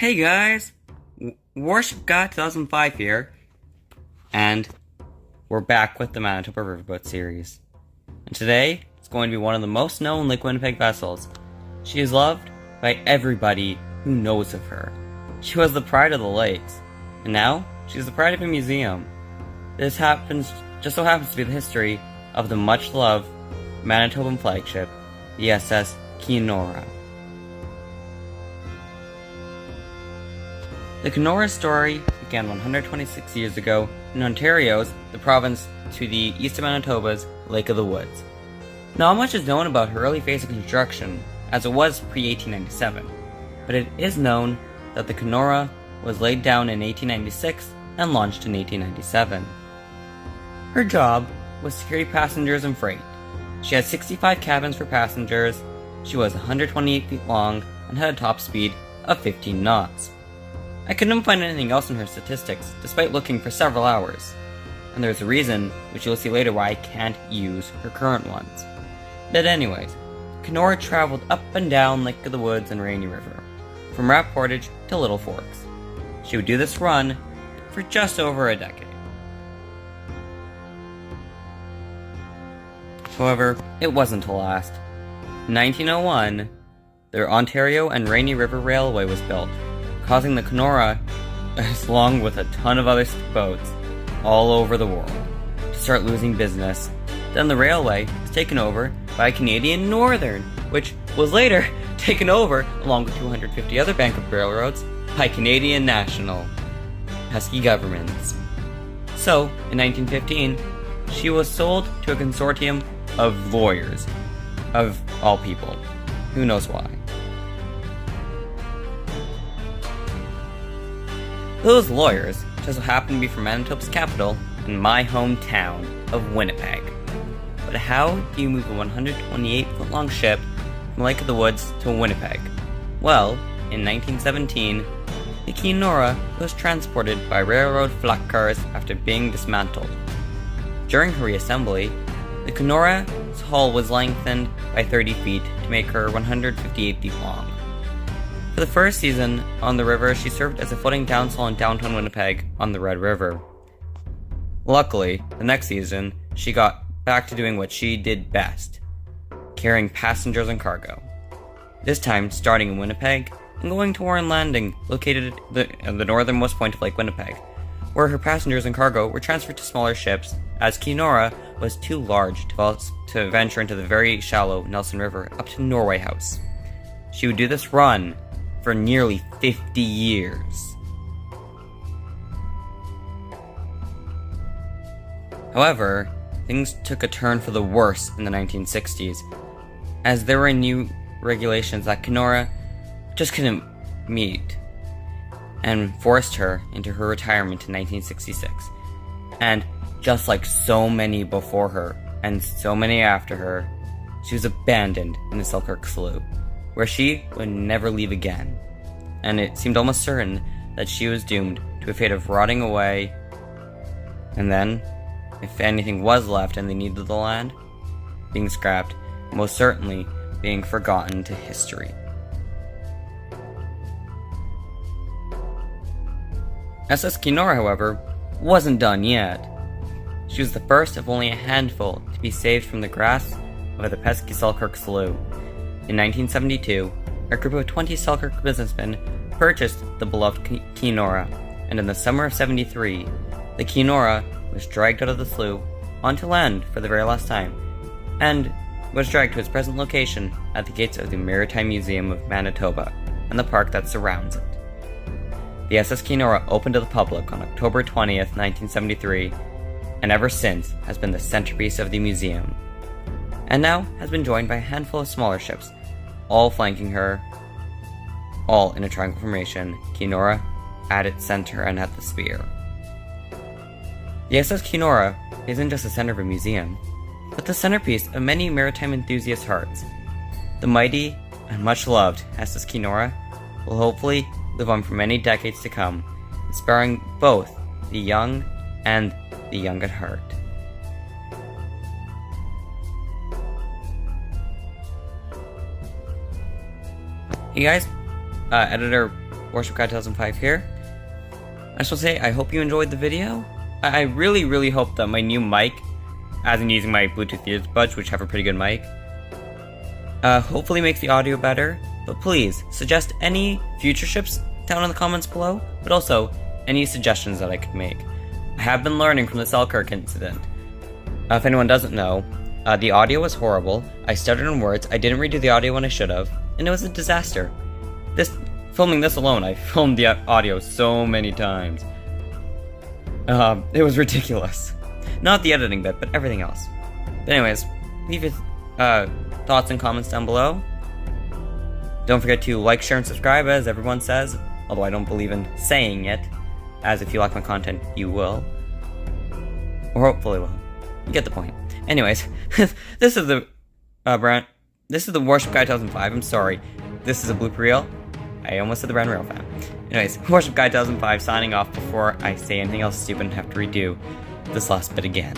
Hey guys, Warship God 2005 here, and we're back with the Manitoba Riverboat series. And today, it's going to be one of the most known Lake Winnipeg vessels. She is loved by everybody who knows of her. She was the pride of the lakes, and now she's the pride of a museum. This just so happens to be the history of the much-loved Manitoban flagship, the SS Keenora. The Keenora story began 126 years ago in Ontario's, the province to the east of Manitoba's Lake of the Woods. Not much is known about her early phase of construction, as it was pre-1897, but it is known that the Keenora was laid down in 1896 and launched in 1897. Her job was to carry passengers and freight. She had 65 cabins for passengers, she was 128 feet long, and had a top speed of 15 knots. I couldn't find anything else in her statistics, despite looking for several hours. And there's a reason, which you'll see later, why I can't use her current ones. But anyways, Keenora traveled up and down Lake of the Woods and Rainy River, from Rat Portage to Little Forks. She would do this run for just over a decade. However, it wasn't to last. In 1901, the Ontario and Rainy River Railway was built, causing the Keenora, along with a ton of other boats all over the world, to start losing business. Then the railway was taken over by Canadian Northern, which was later taken over, along with 250 other bankrupt railroads, by Canadian National, pesky governments. So, in 1915, she was sold to a consortium of lawyers, of all people. Who knows why. Those lawyers just happen to be from Manitoba's capital and my hometown of Winnipeg. But how do you move a 128-foot-long ship from Lake of the Woods to Winnipeg? Well, in 1917, the Keenora was transported by railroad flat cars after being dismantled. During her reassembly, the Keenora's hull was lengthened by 30 feet to make her 158 feet long. For the first season on the river, she served as a floating downsell in downtown Winnipeg on the Red River. Luckily, the next season, she got back to doing what she did best, carrying passengers and cargo. This time, starting in Winnipeg and going to Warren Landing, located at the northernmost point of Lake Winnipeg, where her passengers and cargo were transferred to smaller ships, as Keenora was too large to venture into the very shallow Nelson River up to Norway House. She would do this run for nearly 50 years. However, things took a turn for the worse in the 1960s, as there were new regulations that Keenora just couldn't meet, and forced her into her retirement in 1966. And just like so many before her, and so many after her, she was abandoned in the Selkirk Slough, where she would never leave again, and it seemed almost certain that she was doomed to a fate of rotting away, and then, if anything was left and they needed the land, being scrapped, most certainly being forgotten to history. SS Keenora, however, wasn't done yet. She was the first of only a handful to be saved from the grasp of the pesky Selkirk Slough. In 1972, a group of 20 Selkirk businessmen purchased the beloved Keenora, and in the summer of '73, the Keenora was dragged out of the slough onto land for the very last time, and was dragged to its present location at the gates of the Maritime Museum of Manitoba and the park that surrounds it. The SS Keenora opened to the public on October 20th, 1973, and ever since has been the centerpiece of the museum, and now has been joined by a handful of smaller ships, all flanking her, all in a triangle formation, Keenora at its center and at the spear. The SS Keenora isn't just the center of a museum, but the centerpiece of many maritime enthusiast hearts. The mighty and much-loved SS Keenora will hopefully live on for many decades to come, inspiring both the young and the young at heart. Hey guys, editor Worship Guy 2005 here. I just want to say, I hope you enjoyed the video. I really hope that my new mic, as in using my Bluetooth earbuds, which have a pretty good mic, hopefully makes the audio better. But please, suggest any future ships down in the comments below, but also any suggestions that I could make. I have been learning from the Selkirk incident. If anyone doesn't know, the audio was horrible, I stuttered in words, I didn't redo the audio when I should have, and it was a disaster. Filming this alone, I filmed the audio so many times. It was ridiculous. Not the editing bit, but everything else. But anyways, leave your thoughts and comments down below. Don't forget to like, share, and subscribe, as everyone says, although I don't believe in saying it, as if you like my content, you will. Or hopefully will. You get the point. Anyways, this is the Worship Guy 2005, I'm sorry. This is a blooper reel. I almost said the Brown Rail fan. Anyways, Worship Guy 2005 signing off before I say anything else stupid and have to redo this last bit again.